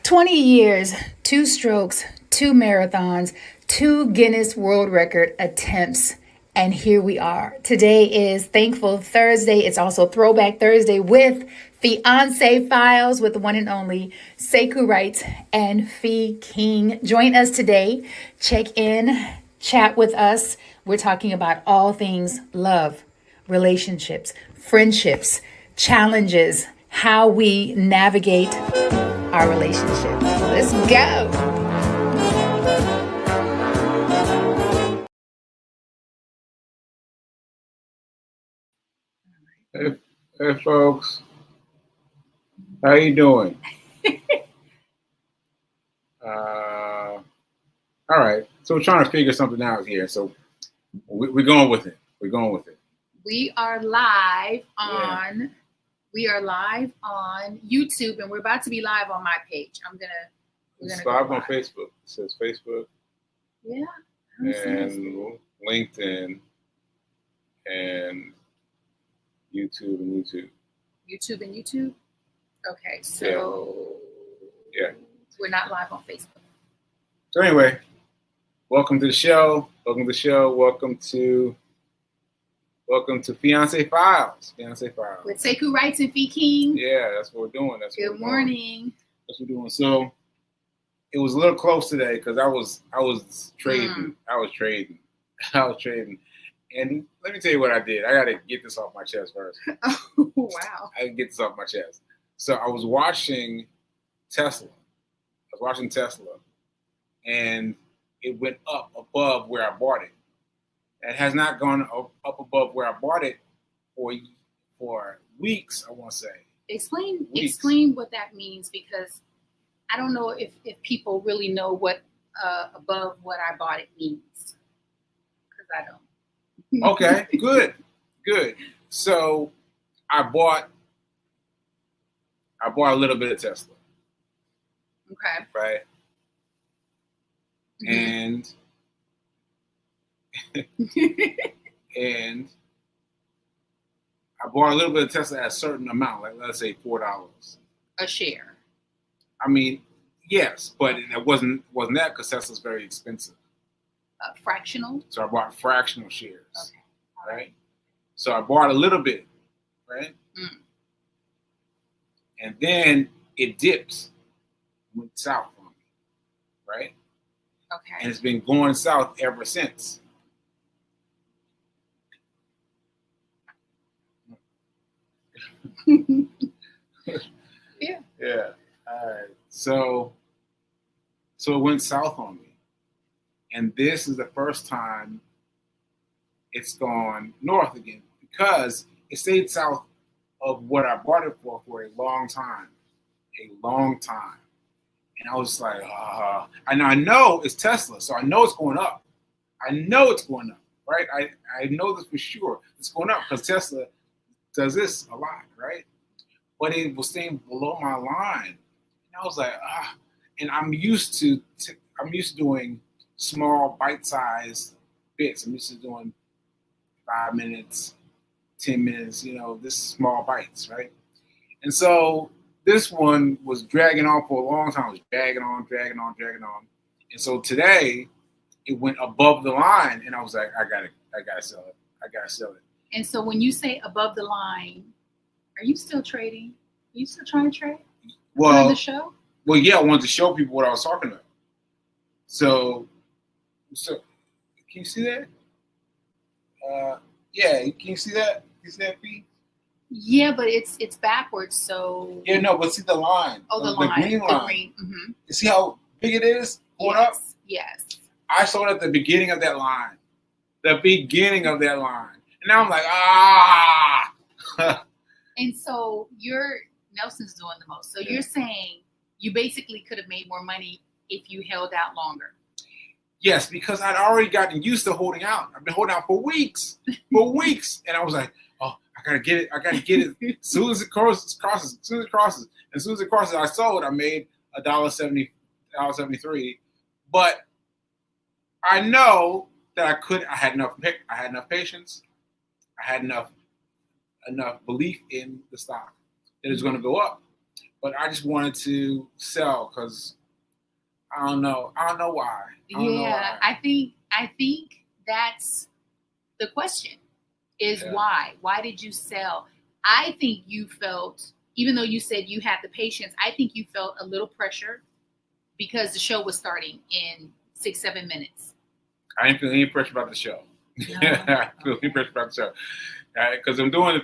20 years, 2 strokes, 2 marathons, 2 Guinness World Record attempts. And here we are. Today is Thankful Thursday. It's also Throwback Thursday with Fiance Files with the one and only Sekou Writes and Fee King. Join us today. Check in, chat with us. We're talking about all things love, relationships, friendships, challenges, how we navigate our relationship. Let's go. Hey folks, how you doing? All right, so we're trying to figure something out here. So we're going with it. We're going with it. We are live on YouTube, and we're about to be live on my page. It's live on Facebook. It says Facebook. Yeah. And LinkedIn and YouTube and YouTube. YouTube and YouTube? Okay, so yeah. We're not live on Facebook. So anyway, welcome to the show. Welcome to Fiance Files. Fiance Files. With Sekou Writes and Fee King. Yeah, that's what we're doing. Good morning. That's what we're doing. So it was a little close today because I was trading. I was trading. And let me tell you what I did. I got to get this off my chest first. Oh, wow. I can get this off my chest. So I was watching Tesla. And it went up above where I bought it. It has not gone up above where I bought it for weeks, I want to say. Explain what that means, because I don't know if people really know what above what I bought it means. Because I don't. Okay, good. So I bought a little bit of Tesla. Okay. Right. Mm-hmm. And I bought a little bit of Tesla at a certain amount, like let's say $4 a share. I mean, yes, but it wasn't that because Tesla's very expensive. Fractional. So I bought fractional shares. Okay. Right. So I bought a little bit, right? And then it dips, went south on me, right? Okay. And it's been going south ever since. Yeah. Yeah. All right. So it went south on me. And this is the first time it's gone north again because it stayed south of what I bought it for a long time. And I was like, and I know it's Tesla, so I know it's going up. Right? I know this for sure. It's going up because Tesla does this a lot, right? But it was staying below my line. And I was like, and I'm used to doing small bite-sized bits. I'm used to doing 5 minutes, 10 minutes, this small bites, right? And so this one was dragging on for a long time. It was dragging on. And so today it went above the line and I was like, I gotta sell it. And so when you say above the line, are you still trading? Are you still trying to trade? Well, the show? Well, yeah, I wanted to show people what I was talking about. So can you see that? Yeah, can you see that? You see that, Pete? Yeah, but it's backwards, so... Yeah, no, but see the line. Oh, the line. Green line. The green. Mm-hmm. You see how big it is going up? Yes. I saw it at the beginning of that line. And now I'm like, And so Nelson's doing the most. So You're saying you basically could have made more money if you held out longer. Yes, because I'd already gotten used to holding out. I've been holding out for weeks. And I was like, I gotta get it. As soon as it crosses. And as soon as it crosses, I sold. I made $1.70, $1.73. But I know that I had enough patience. I had enough belief in the stock that it's going to go up. but I just wanted to sell because I don't know why. I think that's the question is why? Why did you sell? I think you felt, even though you said you had the patience, I think you felt a little pressure because the show was starting in 6-7 minutes. I didn't feel any pressure about the show. No. I feel any pressure about the show. Because I'm doing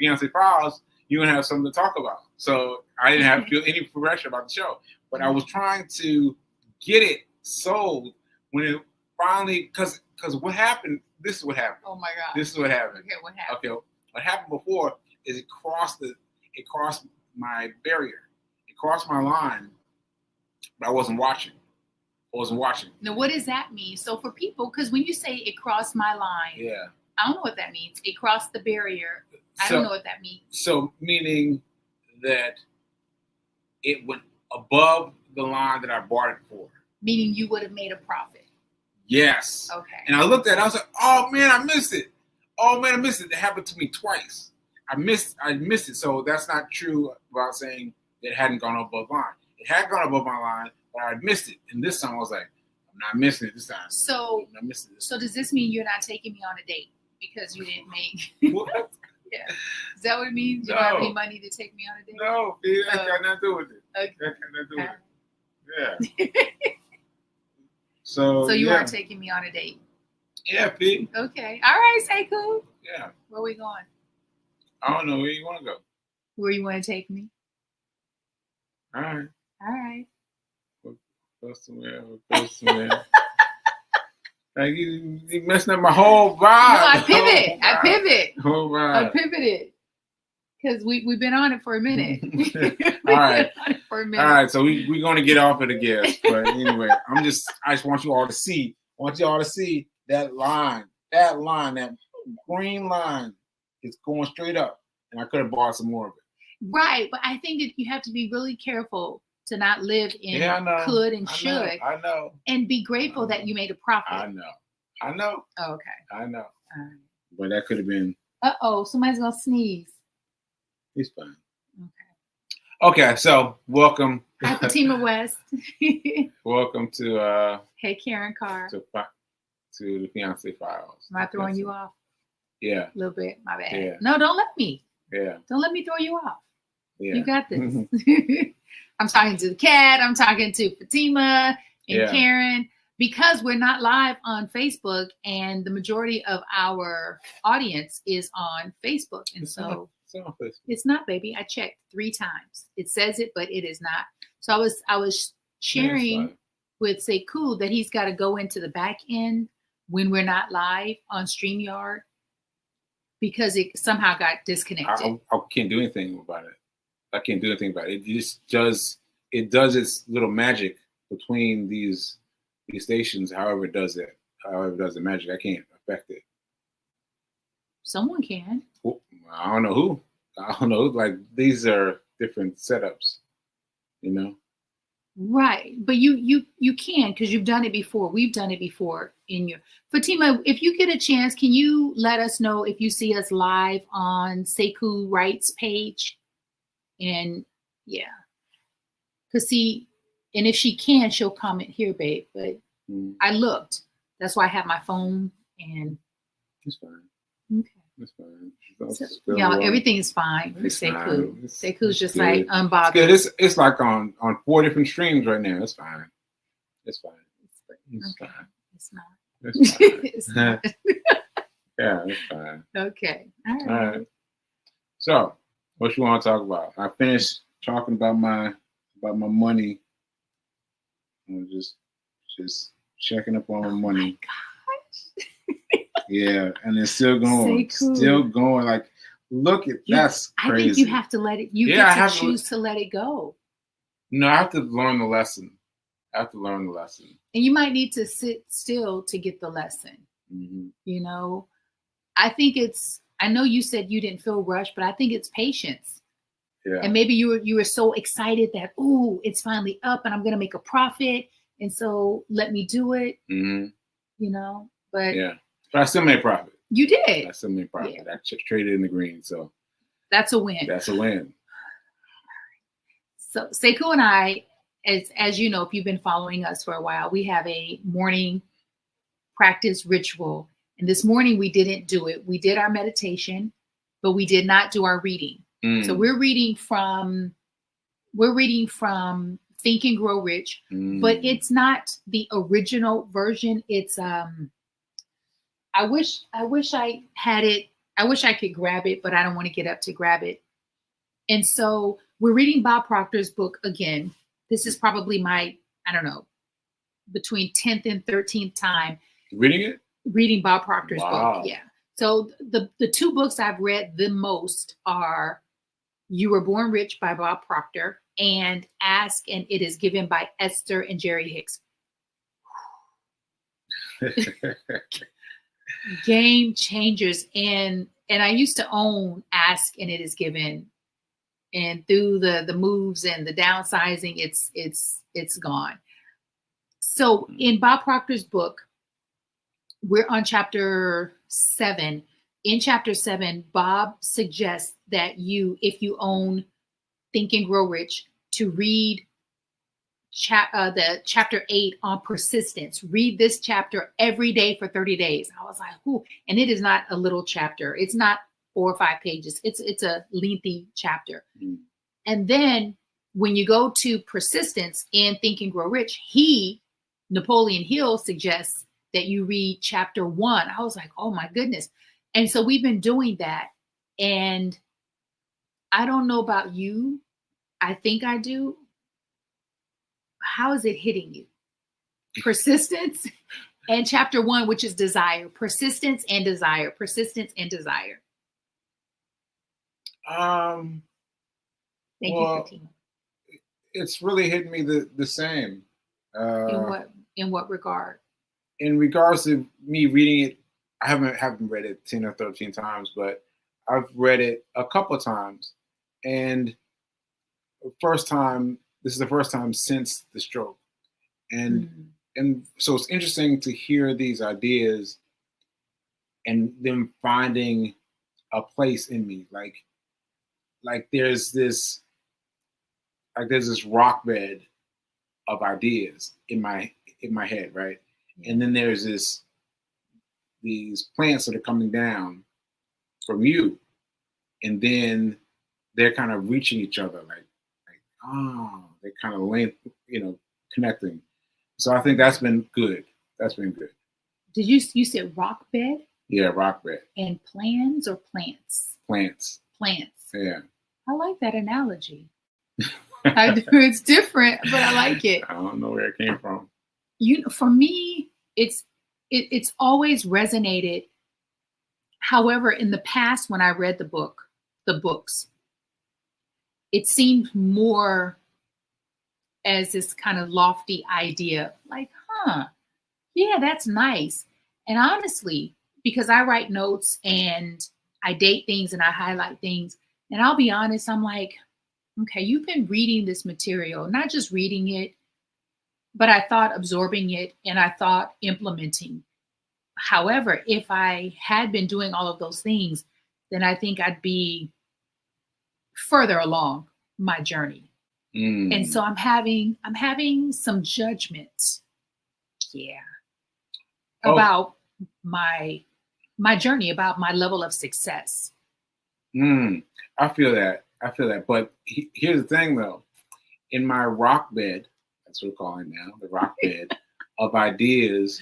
Fiancé Files, you're going to have something to talk about. So I didn't have to feel any pressure about the show. But I was trying to get it sold when it finally, because what happened, this is what happened. Oh my God. This is what happened. Okay, what happened? Okay, what happened before is it crossed my barrier. It crossed my line, but I wasn't watching. Now, what does that mean? So for people, because when you say it crossed my line, I don't know what that means. It crossed the barrier. I don't know what that means. So meaning that it went above the line that I bought it for. Meaning you would have made a profit. Yes. Okay. And I looked at it, I was like, oh man, I missed it. It happened to me twice. I missed it. So that's not true about saying that it hadn't gone above line. It had gone above my line, but I missed it. And this time I was like, I'm not missing it this time. So, I'm not missing it. So does this mean you're not taking me on a date because you didn't make? What? Yeah. Is that what it means? You don't have any money to take me on a date? No, that got nothing to do with it. Okay. That got nothing to do with it. Yeah. So you are taking me on a date? Yeah, P. Okay. All right, Sekou. Yeah. Where we going? I don't know where you want to go. Where you want to take me? All right. All right. Go somewhere. Like you messing up my whole vibe. No, I pivot. Whole vibe. I pivoted. Because we've been on it for a minute. All right. All right. So we're going to get off of the guest. But anyway, I just want you all to see. I want you all to see that line. That green line is going straight up. And I could have bought some more of it. Right. But I think that you have to be really careful to not live in could and should. I know. And be grateful that you made a profit. I know. Oh, okay. I know. But that could have been. Uh-oh. Somebody's going to sneeze. He's fine. Okay, so welcome. Hi, Fatima West. Welcome to Hey, Karen Carr. To the Fiancé Files. Am I throwing you off? Yeah. A little bit. My bad. Yeah. No, don't let me. Yeah. Don't let me throw you off. Yeah. You got this. I'm talking to the cat. I'm talking to Fatima and Karen. Because we're not live on Facebook and the majority of our audience is on Facebook. And it's not, baby. I checked 3 times. It says it, but it is not. So I was sharing with Sekou that he's got to go into the back end when we're not live on StreamYard because it somehow got disconnected. I can't do anything about it. It just does its little magic between these stations, however it does the magic. I can't affect it. Someone can. Well, I don't know who. Like, these are different setups, you know? Right. But you can, because you've done it before. We've done it before in your Fatima, if you get a chance, can you let us know if you see us live on Sekou Writes page? And yeah. Because and if she can, she'll comment here, babe. But I looked. That's why I have my phone and it's fine. Okay. It's fine. Everything is fine for Sekou. Sekou's just good. Like unbothered. It's good. It's like on 4 different streams right now. It's fine. It's fine. It's okay. fine. It's not. It's fine. It's not. Yeah, it's fine. Okay. All right. So, what you want to talk about? I finished talking about my money. I'm just checking up on my money. Oh my gosh. Yeah, and it's still going. Sekou. Still going. Like, look at that's crazy. I think you have to let it. You get to choose to let it go. No, I have to learn the lesson. And you might need to sit still to get the lesson. Mm-hmm. You know, I think I know you said you didn't feel rushed, but I think it's patience. Yeah. And maybe you were so excited that, ooh, it's finally up and I'm going to make a profit. And so let me do it, mm-hmm. You know, but I still made profit. You did. I still made profit. Yeah. I traded in the green. So that's a win. That's a win. So Sekou and I, as you know, if you've been following us for a while, we have a morning practice ritual. And this morning we didn't do it. We did our meditation, but we did not do our reading. So we're reading from Think and Grow Rich, but it's not the original version. It's I wish I had it. I wish I could grab it, but I don't want to get up to grab it. And so we're reading Bob Proctor's book again. This is probably my, I don't know, between 10th and 13th time Reading it? reading Bob Proctor's Wow. book. Yeah. So the two books I've read the most are You Were Born Rich by Bob Proctor and Ask and It Is Given by Esther and Jerry Hicks. Game changers. And I used to own Ask and It Is Given. And through the moves and the downsizing, it's gone. So in Bob Proctor's book, we're on chapter 7. In chapter 7, Bob suggests that if you own Think and Grow Rich, to read the chapter 8 on persistence. Read this chapter every day for 30 days. I was like, ooh, and it is not a little chapter. It's not 4 or 5 pages. It's a lengthy chapter. And then when you go to persistence in Think and Grow Rich, Napoleon Hill, suggests that you read chapter 1. I was like, oh my goodness. And so we've been doing that. And I don't know about you. I think I do. How is it hitting you? Persistence and chapter 1, which is desire. Persistence and desire. Persistence and desire. Thank you, Fatima. It's really hitting me the same. In what regard? In regards to me reading it, I haven't read it 10 or 13 times, but I've read it a couple of times. And this is the first time since the stroke. And so it's interesting to hear these ideas and them finding a place in me. Like there's this rock bed of ideas in my head, right? And then there's these plants that are coming down from you, and then they're kind of reaching each other, they're kind of connecting. So I think that's been good. That's been good. Did you said rock bed? Yeah, rock bed. And plans or plants? Plants. Plants. Yeah. I like that analogy. I do. It's different, but I like it. I don't know where it came from. For me, it's always resonated. However, in the past, when I read the books, it seemed more as this kind of lofty idea, like, yeah, that's nice. And honestly, because I write notes and I date things and I highlight things, and I'll be honest, I'm like, okay, you've been reading this material, not just reading it, but I thought absorbing it and I thought implementing. However, if I had been doing all of those things, then I think I'd be further along my journey. And so I'm having some judgments, about my journey, about my level of success. I feel that. But here's the thing, though. In my rock bed, that's what we're calling it now, the rock bed of ideas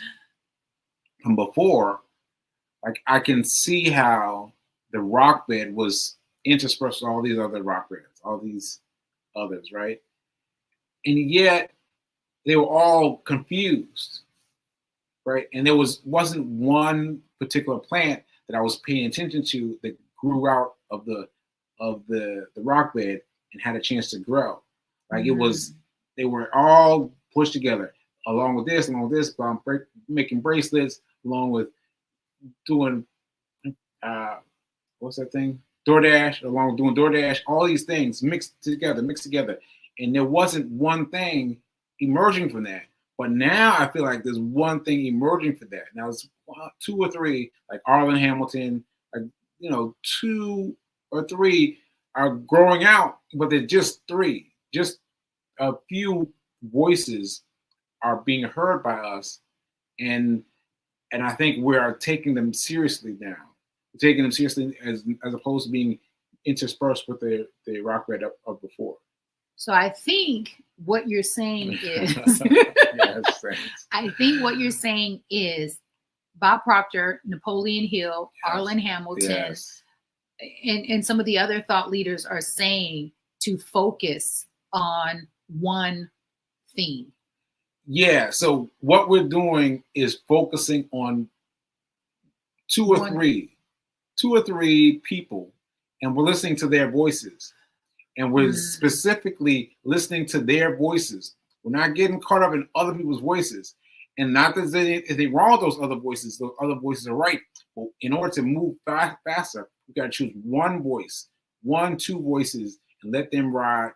from before, like I can see how the rock bed was interspersed with all these other rock beds, all these others, right? And yet they were all confused, right? And there wasn't one particular plant that I was paying attention to that grew out of the rock bed and had a chance to grow. Like they were all pushed together along with this, making bracelets, along with doing what's that thing? DoorDash, along with doing DoorDash, all these things mixed together. And there wasn't one thing emerging from that. But now I feel like there's one thing emerging from that. Now it's 2 or 3, like Arlen Hamilton, 2 or 3 are growing out, but they're just 3, just a few voices are being heard by us, and I think we are taking them seriously now. We're taking them seriously as opposed to being interspersed with the rock band of before. So I think what you're saying is, Yes, thanks. I think what you're saying is Bob Proctor, Napoleon Hill, Yes. Arlen Hamilton, Yes. and some of the other thought leaders are saying to focus on one theme. Yeah. So what we're doing is focusing on two or three people, and we're listening to their voices, and we're specifically listening to their voices. We're not getting caught up in other people's voices, and not that there's anything wrong with those other voices. Those other voices are right. But in order to move faster, we got to choose one voice, two voices, and let them ride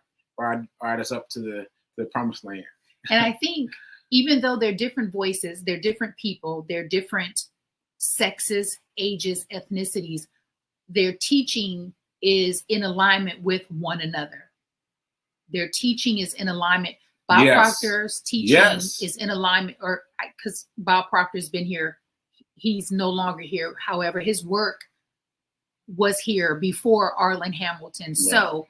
us up to the promised land. And I think even though they're different voices, they're different people, they're different sexes, ages, ethnicities, their teaching is in alignment with one another. Their teaching is in alignment. Bob Proctor's teaching is in alignment, or because Bob Proctor's been here, he's no longer here. However, his work was here before Arlen Hamilton. Yeah. So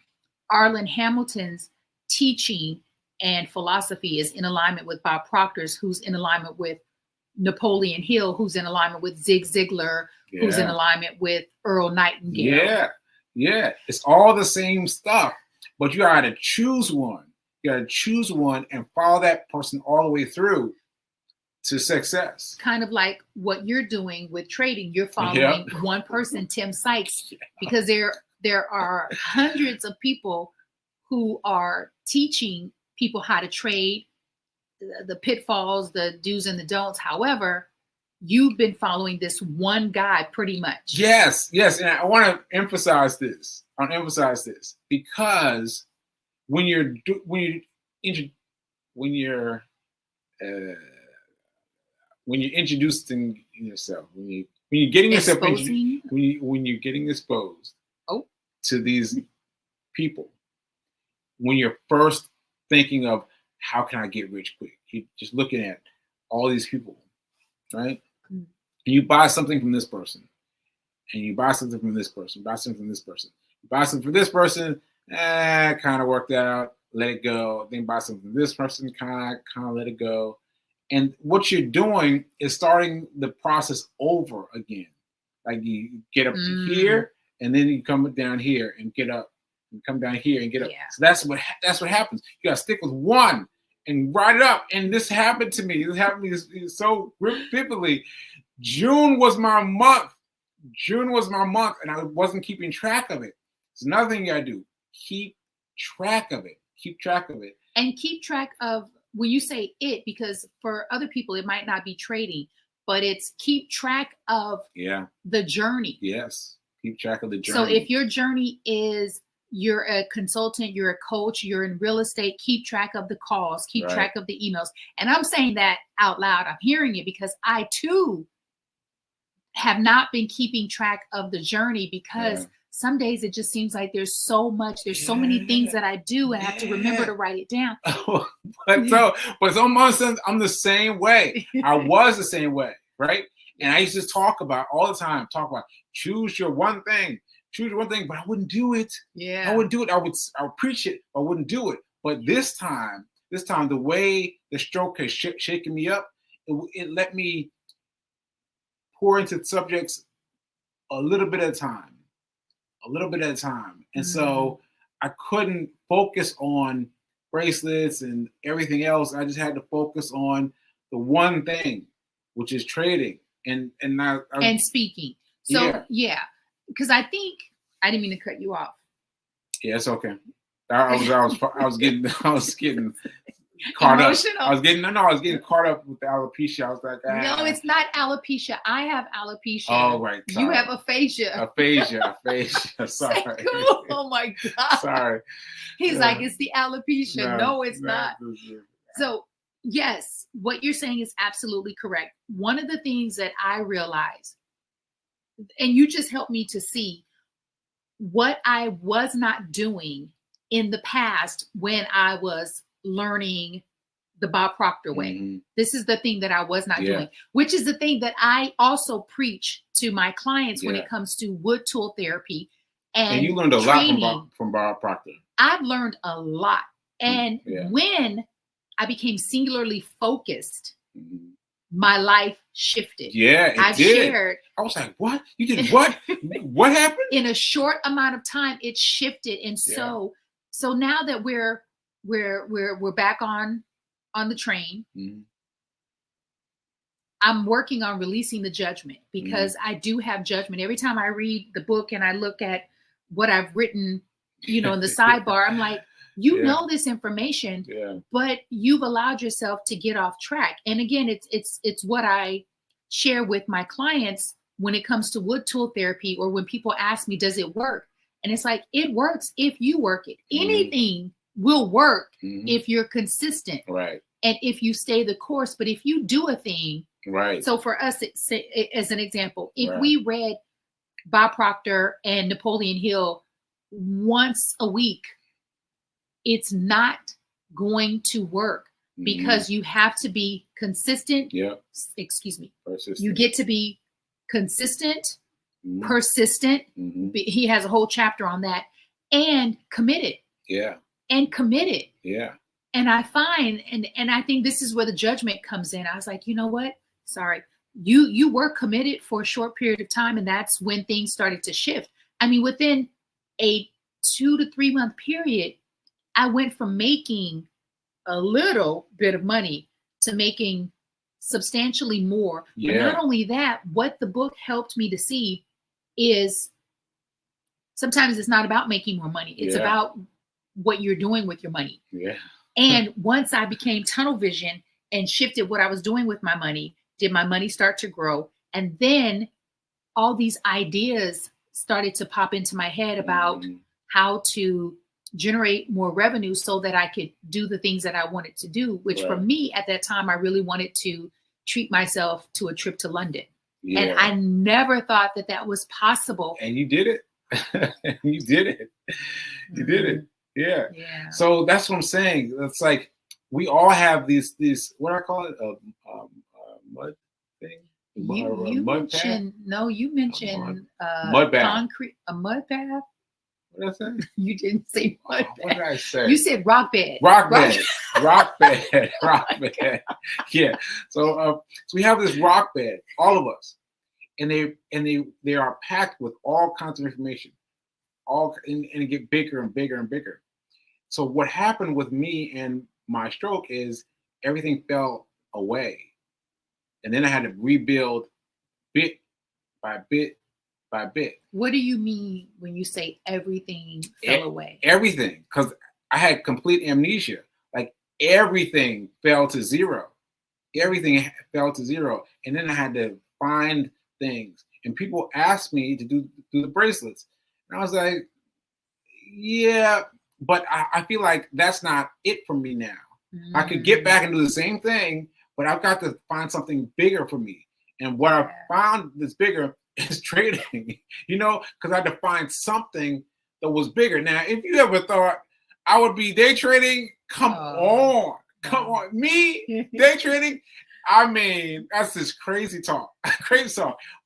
Arlen Hamilton's teaching and philosophy is in alignment with Bob Proctor's, who's in alignment with Napoleon Hill, who's in alignment with Zig Ziglar, who's in alignment with Earl Nightingale. Yeah. It's all the same stuff, but you got to choose one. You got to choose one and follow that person all the way through to success. Kind of like what you're doing with trading. You're following one person, Tim Sykes, because there are hundreds of people who are teaching people how to trade, the pitfalls, the do's and the don'ts. However, you've been following this one guy pretty much. Yes. And I want to emphasize this. Because when you're introducing yourself, when you're getting yourself when you're getting exposed to these people, when you're first thinking of how can I get rich quick, you're just looking at all these people, right? And you buy something from this person, and you buy something from this person, buy something from this person, you buy something from this person, kind of worked out, let it go. Then buy something from this person, kind of let it go. And what you're doing is starting the process over again. Like you get up to here, and then you come down here and get up, and come down here and get up. So that's what happens. You got to stick with one and ride it up. And this happened to me. This happened to me so vividly. June was my month, and I wasn't keeping track of it. It's another thing you got to do. Keep track of it. And keep track of, when you say it, because for other people, it might not be trading, but it's keep track of the journey. Yes. Keep track of the journey. So if your journey is you're a consultant, you're a coach, you're in real estate, keep track of the calls, keep track of the emails. And I'm saying that out loud. I'm hearing it because I too have not been keeping track of the journey, because some days it just seems like there's so many things that I do, and I have to remember to write it down. But I'm the same way. I was the same way, right? And I used to talk about all the time, choose your one thing, but I wouldn't do it. I wouldn't do it. I would preach it, but I wouldn't do it. But this time, the way the stroke has shaken me up, it let me pour into subjects a little bit at a time. And so I couldn't focus on bracelets and everything else. I just had to focus on the one thing, which is trading and speaking. So because I think I didn't mean to cut you off. Yeah, it's okay. I was getting caught emotional. Up. I was getting caught up with the alopecia. I was like, no, it's not alopecia. I have alopecia. Oh, right. Sorry. You have aphasia. Aphasia. Sorry. Cool. Oh my God. Sorry. He's like, it's the alopecia. No, it's not. So yes, what you're saying is absolutely correct. One of the things that I realized, and you just helped me to see what I was not doing in the past when I was learning the Bob Proctor way. Mm-hmm. This is the thing that I was not Yeah. doing, which is the thing that I also preach to my clients when Yeah. it comes to wood tool therapy And you and learned a training. lot from Bob Proctor. I've learned a lot. And Yeah. when I became singularly focused, Mm-hmm. my life shifted. Yeah, I've did. shared. I was like, what? You did what? What happened? In a short amount of time, it shifted. And so now that we're back on the train, Mm-hmm. I'm working on releasing the judgment, because I do have judgment. Every time I read the book and I look at what I've written, in the sidebar, I'm like, you know this information, but you've allowed yourself to get off track. And again, it's what I share with my clients when it comes to wood tool therapy, or when people ask me, does it work? And it's like, it works if you work it. Anything will work if you're consistent. Right. And if you stay the course. But if you do a thing, right. So for us, as an example, if we read Bob Proctor and Napoleon Hill once a week, it's not going to work, because you have to be consistent. Yeah. Excuse me. Persistent. You get to be consistent, persistent. He has a whole chapter on that, and committed. Yeah. And committed. Yeah. And I find, and I think this is where the judgment comes in. I was like, you know what? Sorry. You were committed for a short period of time, and that's when things started to shift. I mean, within a 2 to 3 month period, I went from making a little bit of money to making substantially more. But not only that, what the book helped me to see is sometimes it's not about making more money. It's about what you're doing with your money. Yeah. And once I became tunnel vision and shifted what I was doing with my money, did my money start to grow? And then all these ideas started to pop into my head about how to generate more revenue so that I could do the things that I wanted to do, which for me at that time, I really wanted to treat myself to a trip to London. Yeah. And I never thought that that was possible. And you did it. You did it. You did it. Yeah. Yeah. So that's what I'm saying. It's like we all have these what I call it, mud thing. You mentioned mud bath. Concrete, a mud bath. What did I say? You didn't say mud bath. What did I say? You said rock bed. Rock bed. Rock bed. Rock bed. Yeah. So we have this rock bed, all of us, and they are packed with all kinds of information, and it get bigger and bigger and bigger. So what happened with me and my stroke is everything fell away. And then I had to rebuild bit by bit by bit. What do you mean when you say everything fell away? Everything, because I had complete amnesia. Like everything fell to zero. Everything fell to zero. And then I had to find things. And people asked me to do the bracelets. And I was like, yeah, but I feel like that's not it for me now. I could get back and do the same thing, but I've got to find something bigger for me. And what I found that's bigger is trading, because I had to find something that was bigger. Now, if you ever thought I would be day trading, come on. Me, day trading, I mean, that's this crazy talk,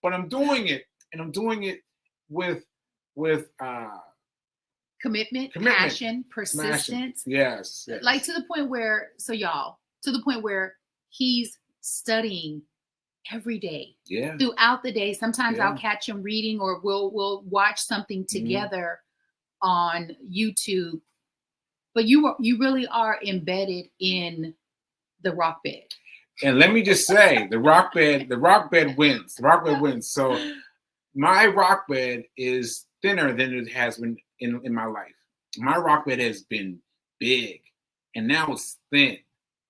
but I'm doing it, and I'm doing it with commitment, passion, persistence. Yes. Like to the point where, he's studying every day. Yeah. Throughout the day. Sometimes I'll catch him reading, or we'll watch something together on YouTube. But you really are embedded in the rock bed. And let me just say, the rock bed wins. The rock bed wins. So my rock bed is thinner than it has been in my life. My rock bed has been big, and now it's thin.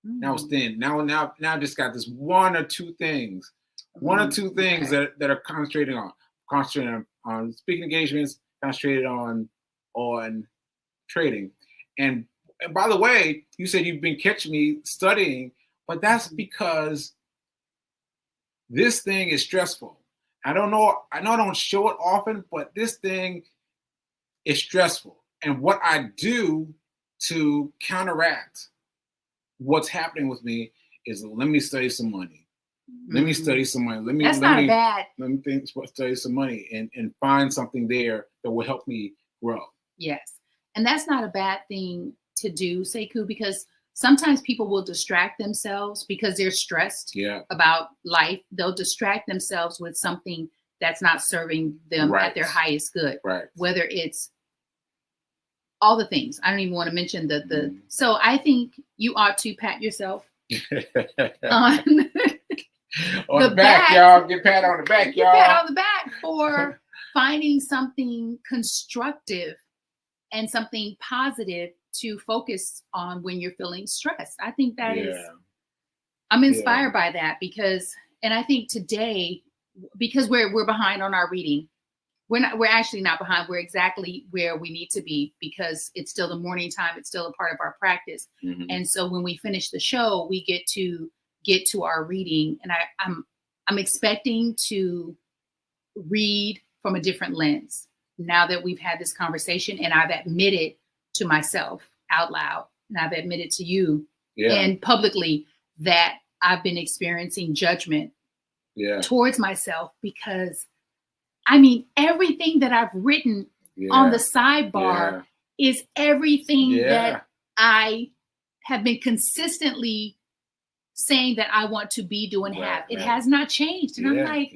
Now it's thin. Now I just got this one or two things that are concentrating on speaking engagements, concentrated on trading. And by the way, you said you've been catching me studying, but that's because this thing is stressful. I know I don't show it often, but this thing is stressful. And what I do to counteract what's happening with me is let me study some money. Let me study some money. Let me study some money and find something there that will help me grow. Yes. And that's not a bad thing to do, Sekou, because sometimes people will distract themselves because they're stressed about life. They'll distract themselves with something that's not serving them at their highest good. Right. Whether it's all the things. I don't even want to mention the so I think you ought to pat yourself on the back, y'all. Get pat on the back, y'all. Get pat on the back for finding something constructive and something positive to focus on when you're feeling stressed. I think that is, I'm inspired by that because, and I think today, because we're behind on our reading, we're actually not behind. We're exactly where we need to be because it's still the morning time. It's still a part of our practice. And so when we finish the show, we get to our reading, and I'm expecting to read from a different lens now that we've had this conversation, and I've admitted to myself out loud, and I've admitted to you and publicly that I've been experiencing judgment towards myself because, I mean, everything that I've written on the sidebar is everything that I have been consistently saying that I want to be, do, and have. It has not changed. And I'm like,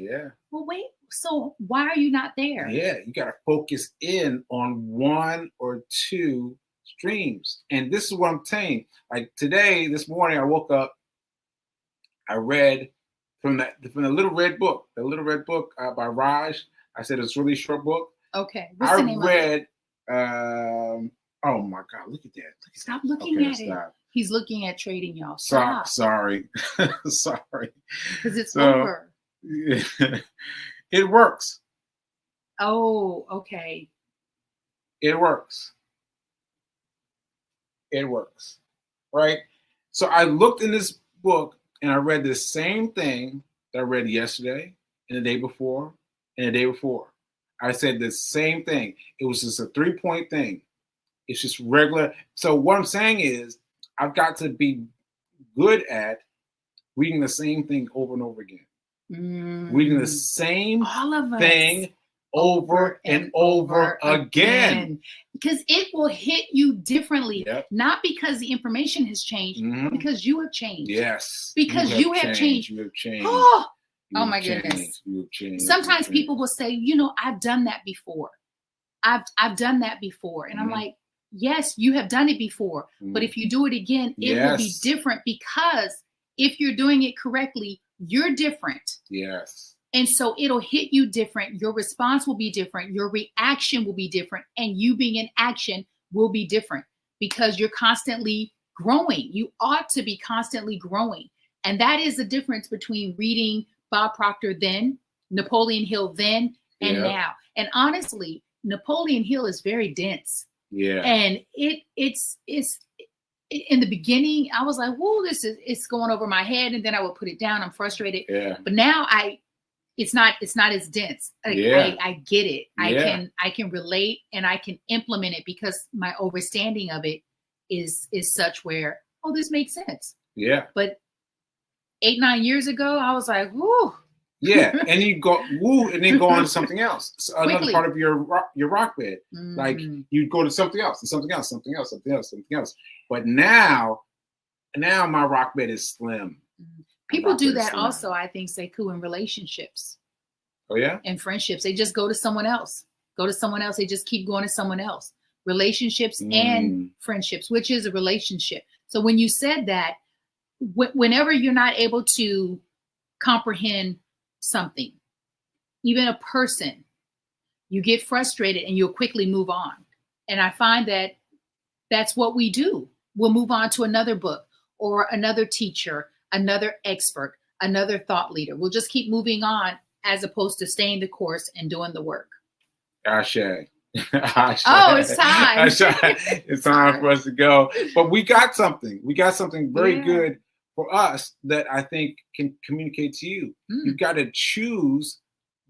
well, wait, so why are you not there? Yeah, you got to focus in on one or two streams. And this is what I'm saying. Like today, this morning, I woke up, I read from the Little Red Book, by Raj. I said it's a really short book. Okay. What's the name of it? Oh my God, look at that. Stop looking at it. He's looking at trading, y'all. Stop. Sorry. Because it's over. It works. Oh, okay. It works. Right? So I looked in this book and I read the same thing that I read yesterday and the day before and the day before. I said the same thing. It was just a 3-point thing. It's just regular. So what I'm saying is I've got to be good at reading the same thing over and over again. Reading the same thing over and over again. Because it will hit you differently. Not because the information has changed, because you have changed. Yes. Because you have changed. You have changed. Oh my goodness. Sometimes people will say, you know, I've done that before. I've done that before. And I'm like, yes, you have done it before. But if you do it again, it will be different because if you're doing it correctly, you're different. Yes. And so it'll hit you different. Your response will be different. Your reaction will be different. And you being in action will be different because you're constantly growing. You ought to be constantly growing. And that is the difference between reading Bob Proctor then, Napoleon Hill then, and now. And honestly, Napoleon Hill is very dense. Yeah. And it's in the beginning, I was like, whoa, it's going over my head. And then I would put it down. I'm frustrated. Yeah. But now it's not as dense. I get it. I can relate and I can implement it because my understanding of it is such where, oh, this makes sense. Yeah. But 8-9 years ago, I was like, whoo. Yeah, and you go woo, and then go on to something else. So another part of your rock bed. Like you go to something else, and something else, something else, something else, something else. But now my rock bed is slim. People do that also, I think, Sekou, in relationships. Oh yeah? And friendships. They just go to someone else. They just keep going to someone else. Relationships and friendships, which is a relationship. So when you said that, whenever you're not able to comprehend something, even a person, you get frustrated and you'll quickly move on. And I find that that's what we do. We'll move on to another book or another teacher, another expert, another thought leader. We'll just keep moving on as opposed to staying the course and doing the work. Ashe. Oh, it's time. It's time for us to go. But we got something. Very good for us that I think can communicate to you. You've got to choose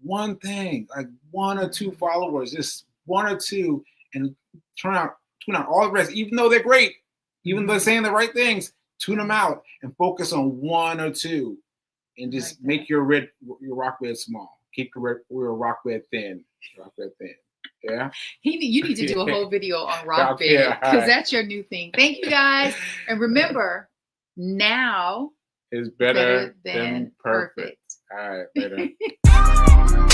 one thing, like 1 or 2 followers, just 1 or 2, and tune out all the rest, even though they're great, even though they're saying the right things. Tune them out and focus on one or two, and just make your rock bed small. Keep your rock bed thin. Rock bed thin. Yeah. You need to do a whole video on rock bed because that's your new thing. Thank you guys, and remember, now is better than perfect. All right, later.